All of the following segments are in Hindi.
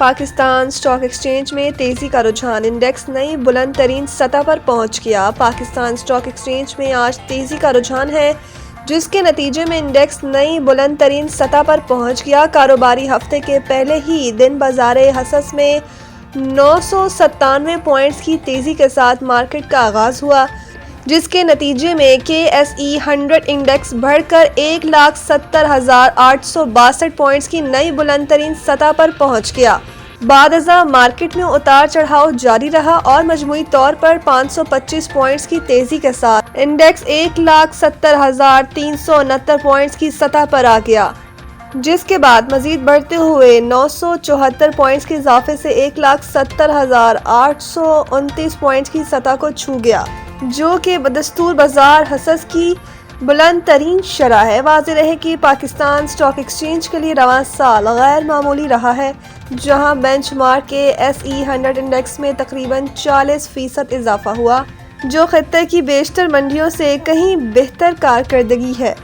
पाकिस्तान स्टॉक एक्सचेंज में तेजी का रुझान, इंडेक्स नई बुलंद तरीन सतह पर पहुंच गया। पाकिस्तान स्टॉक एक्सचेंज में आज तेजी का रुझान है, जिसके नतीजे में इंडेक्स नई बुलंद तरीन सतह पर पहुंच गया। कारोबारी हफ्ते के पहले ही दिन बाजारे हसस में 997 पॉइंट्स की तेजी के साथ मार्केट का आगाज हुआ, जिसके नतीजे में KSE 100 इंडेक्स बढ़कर 1,70,862 पॉइंट्स की नई बुलंद तरीन सतह पर पहुंच गया। बादअज़ा मार्केट में उतार चढ़ाव जारी रहा और मजमूई तौर पर 525 पॉइंट्स की तेजी के साथ इंडेक्स 1,70,369 पॉइंट्स की सतह पर आ गया, जिसके बाद मजीद बढ़ते हुए 974 पॉइंट्स के इजाफे से 1,70,829 पॉइंट्स की सतह को छू गया, जो कि बदस्तूर बाजार हसस की बुलंद तरीन शरह है। वाज़ेह रहे कि पाकिस्तान स्टॉक एक्सचेंज के लिए रवां साल गैर मामूली रहा है, जहां बेंचमार्क के SE 100 इंडेक्स में तकरीबन 40% इजाफा हुआ, जो खित्ते की बेशतर मंडियों से कहीं बेहतर कारकर्दगी है।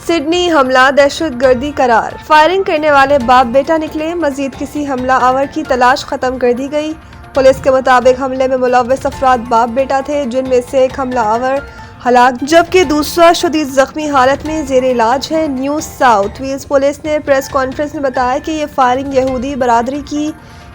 सिडनी हमला दहशतगर्दी करार, फायरिंग करने वाले बाप बेटा निकले, मजीद किसी हमला आवर की तलाश खत्म कर दी गई। पुलिस के मुताबिक हमले में मुलव्वस अफराद बाप बेटा थे, जिनमें से एक हमला आवर हलाक जबकि दूसरा शदीद जख्मी हालत में जेर इलाज है। न्यू साउथ वेल्स पुलिस ने प्रेस कॉन्फ्रेंस में बताया कि ये फायरिंग यहूदी बरादरी की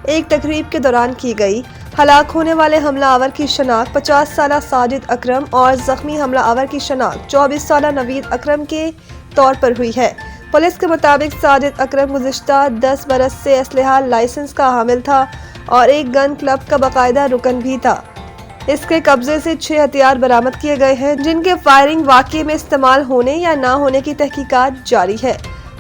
एक तकरीब के दौरान की गई। हलाक होने वाले हमला आवर की शनाख्त 50 साला साजिद अकरम और जख्मी हमला आवर की शनाख्त 24 साला नवीद अकरम के तौर पर हुई है। पुलिस के मुताबिक साजिद अकरम गुज़िश्ता 10 बरस से असलहा लाइसेंस का हामिल था और एक गन क्लब का बाकायदा रुकन भी था। इसके कब्जे से 6 हथियार बरामद किए गए हैं, जिनके फायरिंग वाक़े में इस्तेमाल होने या ना होने की तहकीकात जारी है।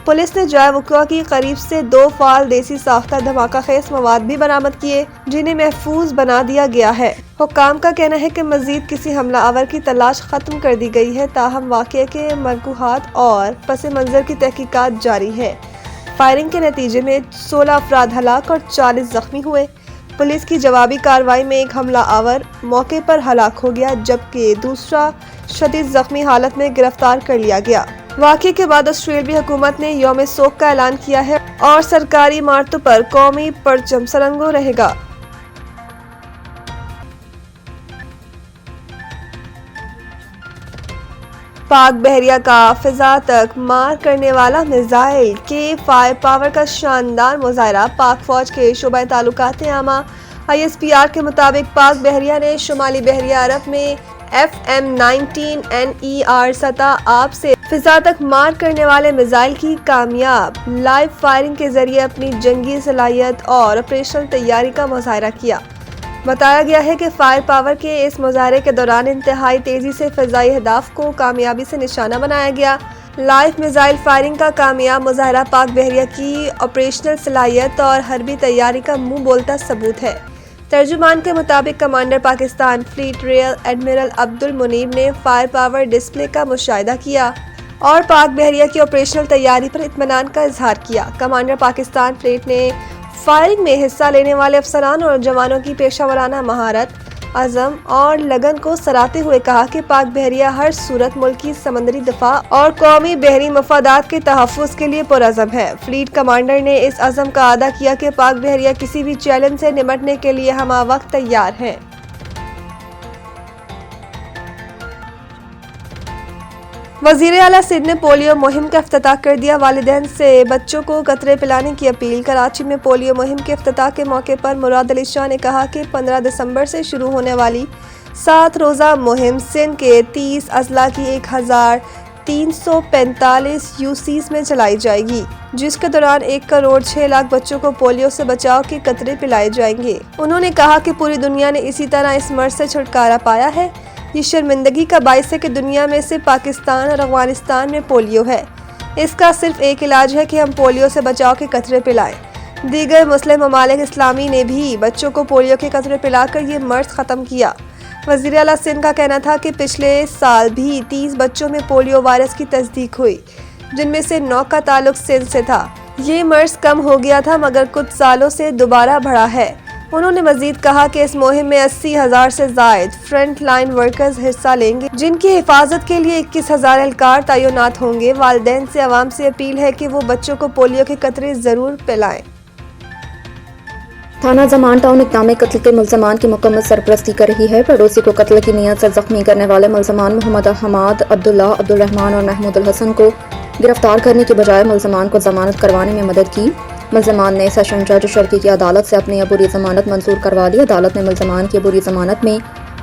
पुलिस ने जाए वक़्वा की करीब से 2 फाल देसी साख्ता धमाका खेज मवाद भी बरामद किए, जिन्हें महफूज बना दिया गया है। हुक्काम का कहना है कि मजीद किसी हमला आवर की तलाश खत्म कर दी गई है, ताहम वाक़े के मरकूहात और पस मंज़र की तहकीकात जारी है। फायरिंग के नतीजे में 16 अफराद हलाक और 40 जख्मी हुए। पुलिस की जवाबी कार्रवाई में एक हमला आवर मौके पर हलाक हो गया, जबकि दूसरा शदीद जख्मी हालत में गिरफ्तार कर लिया गया। वाक़े के बाद ऑस्ट्रेलियाई हुकूमत ने यौम सोग का ऐलान किया है और सरकारी इमारतों पर कौमी परचम सरंगो रहेगा। पाक बहरिया का फिजा तक मार करने वाला मिसाइल के फायर पावर का शानदार मुजाहरा। पाक फौज के शोबा ताल्लुकात आमा ISPR के मुताबिक पाक बहरिया ने शुमाली बहरिया अरब में FM-19NER सतह आप से फिजा तक मार करने वाले मिसाइल की कामयाब लाइव फायरिंग के जरिए अपनी जंगी सलाहियत और ऑपरेशनल तैयारी का मुजाहरा किया। बताया गया है कि फायर पावर के इस मुजाहरे के दौरान इंतहाई तेजी से फ़िज़ाई अहदाफ को कामयाबी से निशाना बनाया गया। लाइव मिसाइल फायरिंग का कामयाब मुजाहरा पाक बहरिया की ऑपरेशनल सलाहियत और हरबी तैयारी का मुंह बोलता सबूत है। तर्जुमान के मुताबिक commander Pakistan fleet rear admiral Abdul Munib ने फायर पावर डिस्प्ले का मुशाहिदा किया और पाक बहरिया की ऑपरेशनल तैयारी पर इत्मीनान का इजहार किया। कमांडर पाकिस्तान फ्लीट ने फायरिंग में हिस्सा लेने वाले अफसरान और जवानों की पेशा वराना महारत, अज़म और लगन को सराहते हुए कहा कि पाक बहरिया हर सूरत मुल्क की समंदरी दफा और कौमी बहरी मफादात के तहफ़्फ़ुज़ के लिए पुरअज़म है। फ्लीट कमांडर ने इस अज़म का अदा किया कि पाक बहरिया किसी भी चैलेंज से निपटने के लिए हमा वक्त तैयार है। वज़ीर आला सिंध ने पोलियो मुहिम का इफ्तिताह कर दिया। वालिदैन से बच्चों को कतरे पिलाने की अपील। कराची में पोलियो मुहिम के इफ्तिताह के मौके पर मुराद अली शाह ने कहा कि 15 दिसंबर से शुरू होने वाली 7 रोज़ा मुहिम सिंध के 30 अजला की 1345 UCs में चलाई जाएगी, जिसके दौरान 1,06,00,000 बच्चों को पोलियो से बचाव के कतरे पिलाए जाएंगे। उन्होंने कहा कि पूरी दुनिया ने इसी तरह इस मर्ज से छुटकारा पाया है। ये शर्मिंदगी का बाइस है कि दुनिया में से पाकिस्तान और अफगानिस्तान में पोलियो है। इसका सिर्फ एक इलाज है कि हम पोलियो से बचाव के कतरे पिलाएं। दीगर मुस्लिम ममालिक इस्लामी ने भी बच्चों को पोलियो के कतरे पिलाकर ये मर्ज ख़त्म किया। वज़ीर आला सिंध का कहना था कि पिछले साल भी 30 बच्चों में पोलियो वायरस की तस्दीक हुई, जिनमें से 9 का ताल्लुक सिंध से था। ये मर्ज कम हो गया था, मगर कुछ सालों से दोबारा बढ़ा है। उन्होंने मजीद कहा कि इस मुहिम में 80,000 से जायद फ्रंट लाइन वर्कर्स हिस्सा लेंगे, जिनकी हिफाजत के लिए 21,000 एहलकार तैनात होंगे। वालिदैन से आवाम से अपील है कि वो बच्चों को पोलियो के कतरे जरूर पिलाएं। थाना जमान टाउन इक़दाम कत्ल के मुल्ज़मान की मुकम्मल सरपरस्ती कर रही है। पड़ोसी को कत्ल की नीयत से जख्मी करने वाले मुल्ज़मान मोहम्मद हमाद, अब्दुल्ला, अब्दुल रहमान और महमूद उल हसन को गिरफ्तार करने के बजाय मुल्ज़मान को जमानत करवाने में मदद की। मुल्ज़मान ने सेशन जज शर्की की अदालत से अपनी अबूरी जमानत मंजूर करवा ली। अदालत ने मुल्ज़मान की अबूरी जमानत में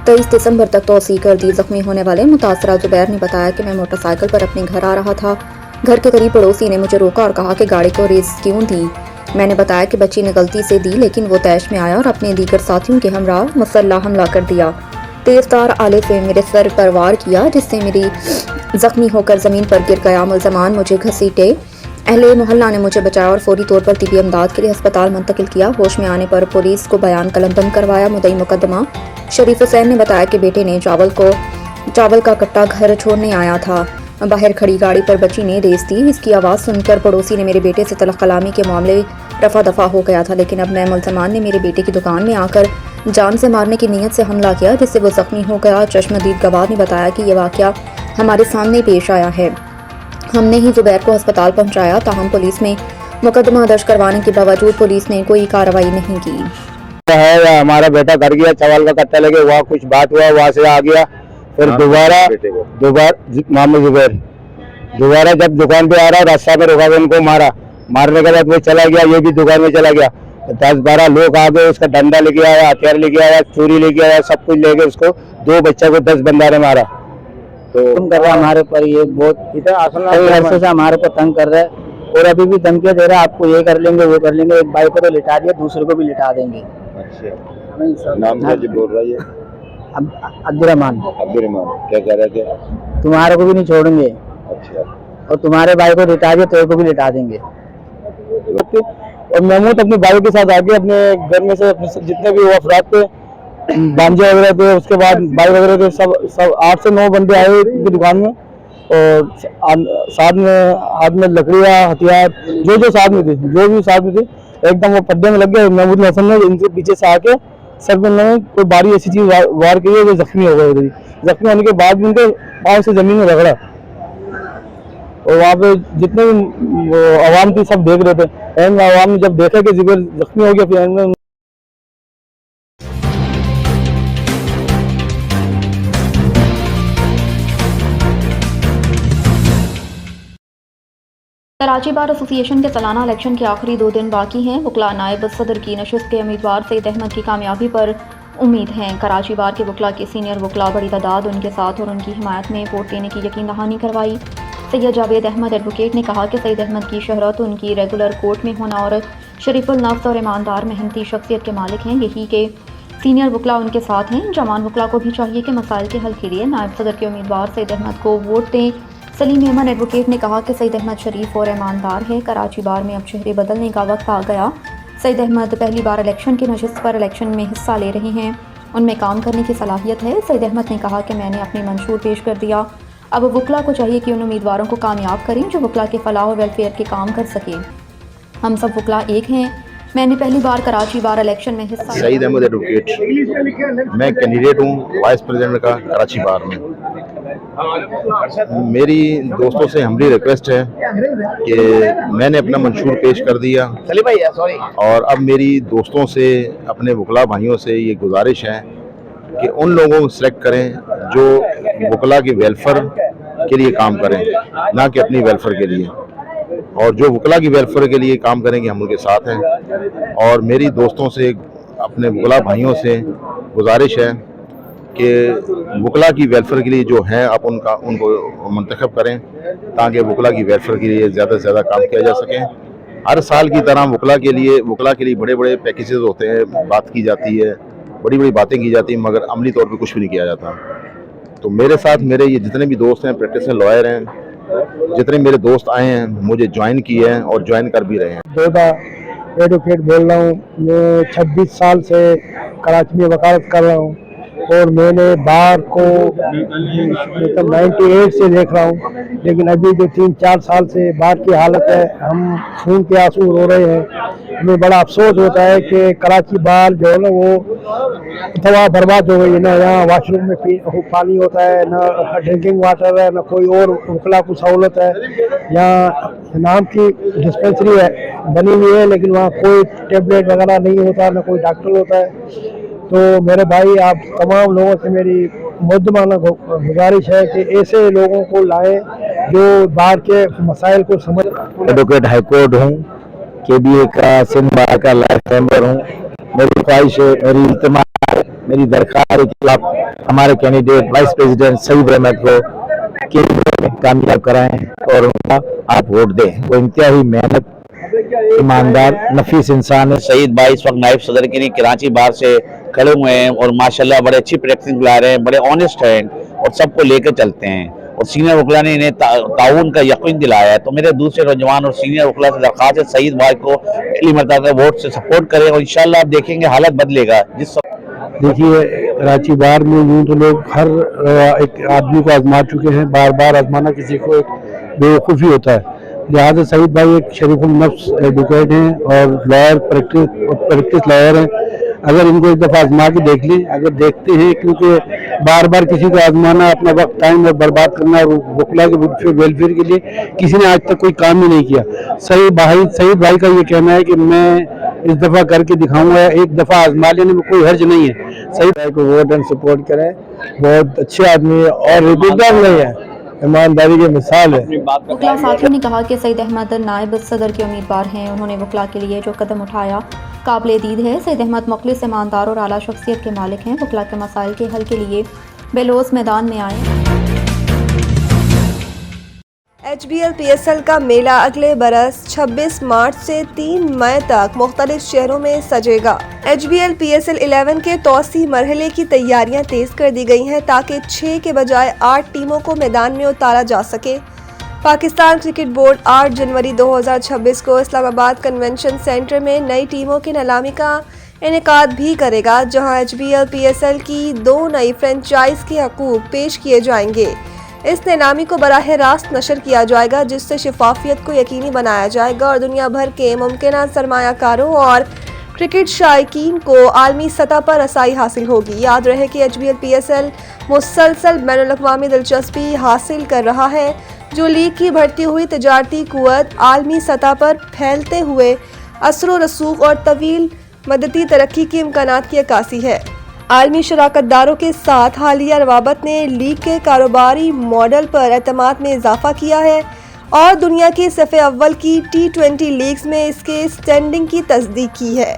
23 दिसंबर तक तोसी कर दी। जख्मी होने वाले मुतासरा जुबैर ने बताया कि मैं मोटरसाइकिल पर अपने घर आ रहा था। घर के करीब पड़ोसी ने मुझे रोका और कहा कि गाड़ी को रेस क्यों दी। मैंने बताया कि बच्ची ने गलती से दी, लेकिन वो तैश में आया और अपने दीगर साथियों के हमरा मुसल्ला हमला कर दिया। तेजधार आले से मेरे सर पर वार किया, जिससे मेरी जख्मी होकर ज़मीन पर गिर गया। मुल्ज़मान मुझे घसीटे। अहले मोहल्ला ने मुझे बचाया और फौरी तौर पर तिबी इमदाद के लिए अस्पताल मुंतकिल किया। होश में आने पर पुलिस को बयान कलमबंद करवाया। मुद्दई मुकदमा शरीफ हुसैन ने बताया कि बेटे ने चावल का कट्टा घर छोड़ने आया था। बाहर खड़ी गाड़ी पर बच्ची ने रेस दी। इसकी आवाज़ सुनकर पड़ोसी ने मेरे बेटे से तलख कलामी के मामले रफा दफा हो गया था, लेकिन अब नए मुल्ज़मान ने मेरे बेटे की दुकान में आकर जान से मारने की नीयत से हमला किया, जिससे वो जख्मी हो गया। चश्मदीद गवाह ने बताया कि यह वाक़या हमारे सामने पेश आया है। हमने ही जुबैर को अस्पताल पहुँचाया, ताहम पुलिस में मुकदमा दर्ज करवाने के बावजूद पुलिस ने कोई कार्रवाई नहीं की है। हमारा बेटा घर गया, चावल का कट्टा लेके, वहाँ कुछ बात हुआ, वहाँ से आ गया। फिर दोबारा मोहम्मद जुबैर दोबारा जब दुकान पे आ रहा, रास्ता में रोका, उनको मारने के बाद वो चला गया। ये भी दुकान में चला गया। 10-12 लोग आ गए, उसका डंडा लेके आया, हथियार लेके आया, चूरी लेके आया, सब कुछ लेके उसको 2 बच्चा को 10 बंदा ने मारा। तो तुम कर रहा हमारे पर, ये बहुत इधर से हमारे को तंग कर रहा है और अभी भी धमकियां दे रहा है, आपको ये कर लेंगे वो कर लेंगे। एक भाई को तो लिटा दिया, दूसरे को भी लिटा देंगे। अच्छा, नाम क्या जी बोल रहा है? अब्दुर्रहमान। क्या कह रहे थे? तुम्हारे को भी नहीं छोड़ेंगे। अच्छा, और तुम्हारे भाई को लिटा दिया, तेरे को भी लिटा देंगे। और महमूद अपने भाई के साथ आके अपने घर में से अपने जितने भी वो अफराद थे, बांझे वगैरह थे, उसके बाद भाई वगैरह थे, सब 8 से 9 बंदे आए उनकी दुकान में और साथ में हाथ में लकड़ियाँ, हथियार जो साथ में थे, जो भी साथ में थे, एकदम वो पड्डे में लग गए। महमूद हसन ने इनके पीछे से आके सर पे उन्होंने कोई बारी ऐसी चीज वार की है, वो जख्मी हो गए। जख्मी होने के बाद उनके पाँव से जमीन में रगड़ा और वहाँ पे जितने भी आवाम थी सब देख रहे थे। आवाम ने जब देखा कि जुबैर जख्मी हो गया, फिर कराची बार एसोसिएशन के सालाना इलेक्शन के आखिरी 2 दिन बाकी हैं। वकला नायब सदर की नशिस्त के उम्मीदवार सईद अहमद की कामयाबी पर उम्मीद है। कराची बार के वकला के सीनियर वकला बड़ी तादाद उनके साथ और उनकी हिमायत में वोट देने की यकीन दहानी करवाई। सैयद जावेद अहमद एडवोकेट ने कहा कि सईद अहमद की शहरत उनकी रेगुलर कोर्ट में होना और शरीफुल नफ्स और ईमानदार मेहनती शख्सियत के मालिक हैं, यही के सीनियर वकला उनके साथ हैं। जवान वकला को भी चाहिए कि मसाइल के हल के लिए नायब सदर के उम्मीदवार सईद अहमद को वोट दें। सलीम अहमद एडवोकेट ने कहा कि सईद अहमद शरीफ और ईमानदार है। कराची बार में अब चेहरे बदलने का वक्त आ गया। सईद अहमद पहली बार इलेक्शन की नशिस्त पर इलेक्शन में हिस्सा ले रहे हैं, उनमें काम करने की सलाहियत है। सईद अहमद ने कहा कि मैंने अपनी मंशूर पेश कर दिया, अब वकला को चाहिए कि उन उम्मीदवारों को कामयाब करें जो वकला के फलाह और वेलफेयर के काम कर सकें। हम सब वकला एक हैं। मैंने पहली बार कराची बार इलेक्शन में हिस्सा। सईद अहमद एडवोकेट, मैं कैंडिडेट हूँ वाइस प्रेसिडेंट का कराची बार में। मेरी दोस्तों से हमारी रिक्वेस्ट है कि मैंने अपना मंशूर पेश कर दिया और अब मेरी दोस्तों से, अपने वकला भाइयों से ये गुजारिश है कि उन लोगों को सिलेक्ट करें जो वकला के वेलफेयर के लिए काम करें, ना कि अपनी वेलफेयर के लिए। और जो वकला की वेलफेयर के लिए काम करेंगे हम उनके साथ हैं। और मेरी दोस्तों से, अपने वकला भाइयों से गुजारिश है कि वकला की वेलफेयर के लिए जो हैं आप उनको मंतखब करें, ताकि वकला की वेलफेयर के लिए ज़्यादा से ज़्यादा काम किया जा सके। हर साल की तरह वकला के लिए बड़े बड़े पैकेजेस होते हैं, बात की जाती है, बड़ी बड़ी बातें की जाती हैं, मगर अमली तौर पे कुछ भी नहीं किया जाता। तो मेरे साथ मेरे ये जितने भी दोस्त हैं, प्रैक्टिशनर लॉयर हैं, जितने मेरे दोस्त आए हैं, मुझे ज्वाइन किए हैं और ज्वाइन कर भी रहे हैं। दोदा एडवोकेट बोल रहा हूँ। मैं 26 साल से कराची में वकालत कर रहा हूँ। और मैंने बार को मतलब 98 से देख रहा हूँ, लेकिन अभी जो 3-4 साल से बार की हालत है, हम खून के आंसू रो रहे हैं। हमें बड़ा अफसोस होता है कि कराची बार जो है ना वो तबाह बर्बाद हो गई है। ना यहाँ वॉशरूम में पानी होता है, ना ड्रिंकिंग वाटर है, ना कोई और वकला को सहूलत है। यहाँ नाम की डिस्पेंसरी है बनी हुई है, लेकिन वहाँ कोई टेबलेट वगैरह नहीं होता, ना कोई डॉक्टर होता है। तो मेरे भाई, आप तमाम लोगों से मेरी मुद्दमाना गुजारिश है कि ऐसे लोगों को लाएं जो बाढ़ के मसाइल को समझ। एडवोकेट हाईकोर्ट हूँ, KBA का सिंध बार का लाइफ मेंबर हूँ। मेरी ख्वाहिश है, मेरी इल्तिमा है, मेरी दरख्वास्त है कि आप हमारे candidate vice president Saeed Ahmed को KBA में कामयाब कराएं और उनका आप वोट दें। वो इंतहाई मेहनत, ईमानदार, नफीस इंसान है। सईद भाई इस वक्त नायब सदर के लिए कराची बार से खड़े हुए हैं और माशाल्लाह बड़े अच्छी प्रैक्टिस ला रहे हैं, बड़े ऑनेस्ट हैं और सबको लेकर चलते हैं। और सीनियर वकला ने इन्हें ताउन का यकीन दिलाया है। तो मेरे दूसरे नौजवान और सीनियर वकला से दरख्वास्त है, सईद भाई को पहली मरतबा वोट से सपोर्ट करें और इंशाल्लाह आप देखेंगे हालत बदलेगा। देखिए, कराची बार में यूँ तो लोग हर एक आदमी को आजमा चुके हैं, बार बार आजमाना किसी को एक बेवकूफ़ी होता है। लिहाजा सईद भाई एक शरीफुल नफ्स एडवोकेट हैं और लॉयर, प्रैक्टिस लॉयर हैं। अगर इनको एक दफ़ा आजमा के देख लें, अगर देखते हैं, क्योंकि बार बार किसी को आजमाना, अपना वक्त टाइम और बर्बाद करना और वकला के वेलफेयर के लिए किसी ने आज तक कोई काम ही नहीं किया। सईद भाई का ये कहना है कि मैं इस दफ़ा करके दिखाऊंगा, एक दफ़ा आजमा लेने में कोई हर्ज नहीं है। सईद भाई को वोट एंड सपोर्ट करें, बहुत अच्छे आदमी है और रिपीटर नहीं है, ईमानदारी की मिसाल है। वकला साथियों ने कहा कि सईद अहमद नायब सदर के उम्मीदवार हैं। उन्होंने वकला के लिए जो कदम उठाया काबिल दीद है। सईद अहमद मुखलिस, ईमानदार और आला शख्सियत के मालिक हैं। वकला के मसाइल के हल के लिए बेलोस मैदान में आए। HBL PSL का मेला अगले बरस 26 मार्च से 3 मई तक मुख्तलिफ शहरों में सजेगा। HBL PSL 11 के तौसी मरहले की तैयारियां तेज कर दी गई हैं ताकि 6 के बजाय 8 टीमों को मैदान में उतारा जा सके। पाकिस्तान क्रिकेट बोर्ड 8 जनवरी 2026 को इस्लामाबाद कन्वेंशन सेंटर में नई टीमों की नीलामी का इनेकाद भी करेगा, जहां HBL PSL की 2 नई फ्रेंचाइज के हकूक पेश किए जाएंगे। इस नीलामी को बराह रास्त नशर किया जाएगा, जिससे शफाफियत को यकीनी बनाया जाएगा और दुनिया भर के मुमकिन सरमायाकारों और क्रिकेट शायकीन को आलमी सतह पर रसाई हासिल होगी। याद रहे कि HBL PSL मुसलसल बैनुल-अक़वामी दिलचस्पी हासिल कर रहा है, जो लीग की बढ़ती हुई तजारती कुव्वत, आलमी सतह पर फैलते हुए असर व रसूख और तवील मदती तरक्की के इम्कानात की अक्कासी है। आलमी शराकतदारों के साथ हालिया रवाबत ने लीग के कारोबारी मॉडल पर एतमाद में इजाफा किया है और दुनिया की सफ़े अव्वल की T20 लीग्स में इसके स्टैंडिंग की तस्दीक की है।